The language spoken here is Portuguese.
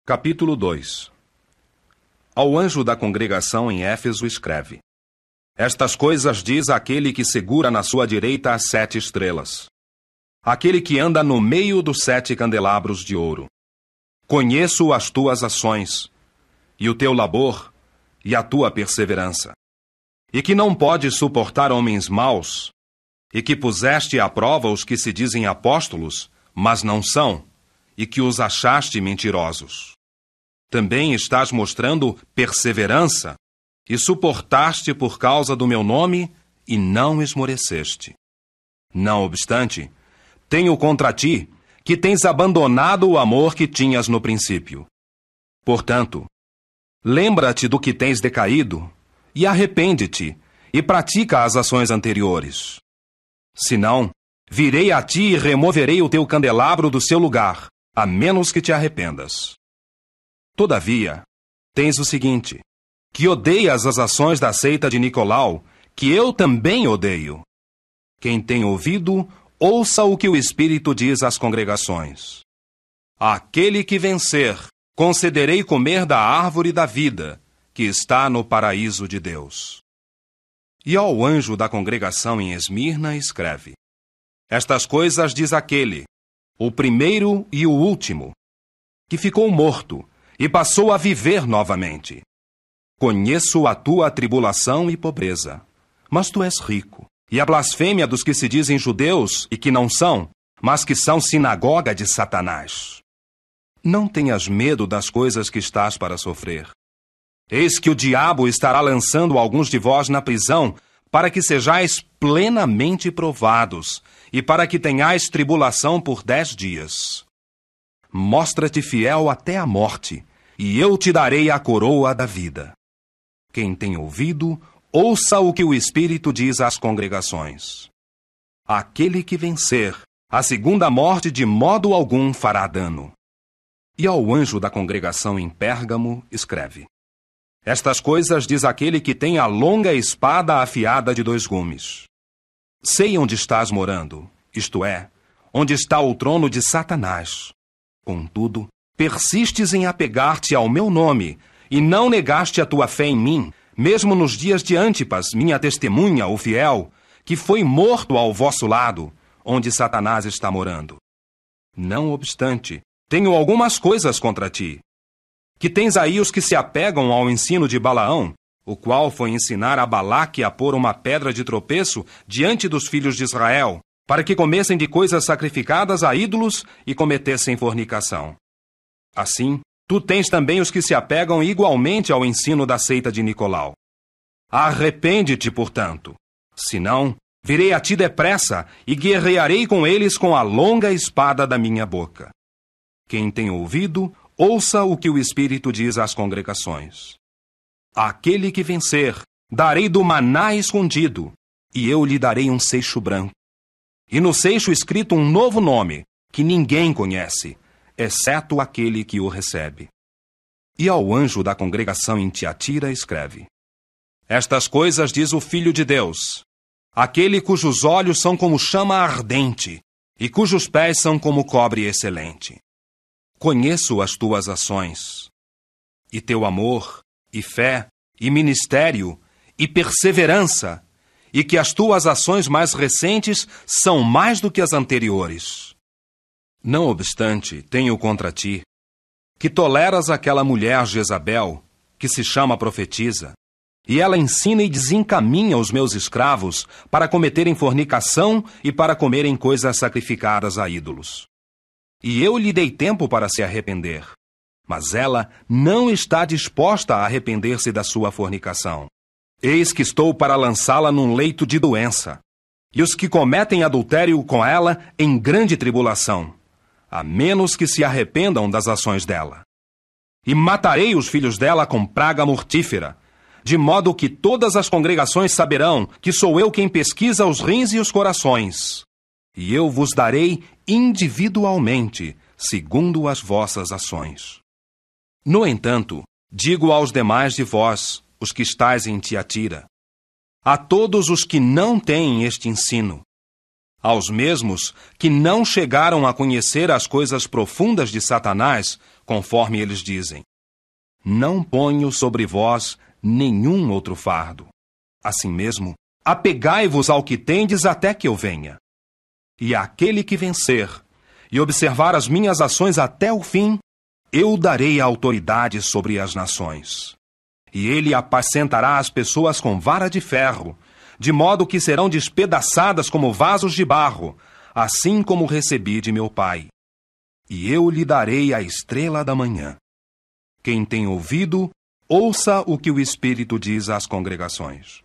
Capítulo 2. Ao anjo da congregação em Éfeso escreve: Estas coisas diz aquele que segura na sua direita as 7 estrelas, aquele que anda no meio dos 7 candelabros de ouro. Conheço as tuas ações, e o teu labor, e a tua perseverança, e que não podes suportar homens maus, e que puseste à prova os que se dizem apóstolos, mas não são, e que os achaste mentirosos. Também estás mostrando perseverança, e suportaste por causa do meu nome, e não esmoreceste. Não obstante, tenho contra ti que tens abandonado o amor que tinhas no princípio. Portanto, lembra-te do que tens decaído, e arrepende-te, e pratica as ações anteriores. Senão, virei a ti e removerei o teu candelabro do seu lugar, a menos que te arrependas. Todavia, tens o seguinte, que odeias as ações da seita de Nicolau, que eu também odeio. Quem tem ouvido, ouça o que o Espírito diz às congregações. Àquele que vencer, concederei comer da árvore da vida, que está no paraíso de Deus. E ao anjo da congregação em Esmirna escreve: Estas coisas diz aquele, o primeiro e o último, que ficou morto e passou a viver novamente. Conheço a tua tribulação e pobreza, mas tu és rico, e a blasfêmia dos que se dizem judeus e que não são, mas que são sinagoga de Satanás. Não tenhas medo das coisas que estás para sofrer. Eis que o diabo estará lançando alguns de vós na prisão, para que sejais plenamente provados, e para que tenhais tribulação por 10 dias. Mostra-te fiel até a morte, e eu te darei a coroa da vida. Quem tem ouvido, ouça o que o Espírito diz às congregações. Aquele que vencer, a segunda morte de modo algum fará dano. E ao anjo da congregação em Pérgamo escreve: Estas coisas diz aquele que tem a longa espada afiada de 2 gumes. Sei onde estás morando, isto é, onde está o trono de Satanás. Contudo, persistes em apegar-te ao meu nome, e não negaste a tua fé em mim, mesmo nos dias de Antipas, minha testemunha, o fiel, que foi morto ao vosso lado, onde Satanás está morando. Não obstante, tenho algumas coisas contra ti. Que tens aí os que se apegam ao ensino de Balaão, o qual foi ensinar a Balaque a pôr uma pedra de tropeço diante dos filhos de Israel, para que comessem de coisas sacrificadas a ídolos e cometessem fornicação. Assim, tu tens também os que se apegam igualmente ao ensino da seita de Nicolau. Arrepende-te, portanto. Senão, virei a ti depressa e guerrearei com eles com a longa espada da minha boca. Quem tem ouvido, ouça o que o Espírito diz às congregações. Àquele que vencer, darei do maná escondido, e eu lhe darei um seixo branco. E no seixo escrito um novo nome, que ninguém conhece, exceto aquele que o recebe. E ao anjo da congregação em Tiatira escreve: Estas coisas diz o Filho de Deus, aquele cujos olhos são como chama ardente, e cujos pés são como cobre excelente. Conheço as tuas ações, e teu amor, e fé, e ministério, e perseverança, e que as tuas ações mais recentes são mais do que as anteriores. Não obstante, tenho contra ti, que toleras aquela mulher Jezabel, que se chama profetisa, e ela ensina e desencaminha os meus escravos para cometerem fornicação e para comerem coisas sacrificadas a ídolos. E eu lhe dei tempo para se arrepender, mas ela não está disposta a arrepender-se da sua fornicação. Eis que estou para lançá-la num leito de doença, e os que cometem adultério com ela em grande tribulação, a menos que se arrependam das ações dela. E matarei os filhos dela com praga mortífera, de modo que todas as congregações saberão que sou eu quem pesquisa os rins e os corações. E eu vos darei individualmente, segundo as vossas ações. No entanto, digo aos demais de vós, os que estáis em Tiatira, a todos os que não têm este ensino, Aos mesmos que não chegaram a conhecer as coisas profundas de Satanás, conforme eles dizem: não ponho sobre vós nenhum outro fardo. Assim mesmo, apegai-vos ao que tendes até que eu venha. E àquele que vencer, e observar as minhas ações até o fim, eu darei autoridade sobre as nações. E ele apacentará as pessoas com vara de ferro, de modo que serão despedaçadas como vasos de barro, assim como recebi de meu Pai. E eu lhe darei a estrela da manhã. Quem tem ouvido, ouça o que o Espírito diz às congregações.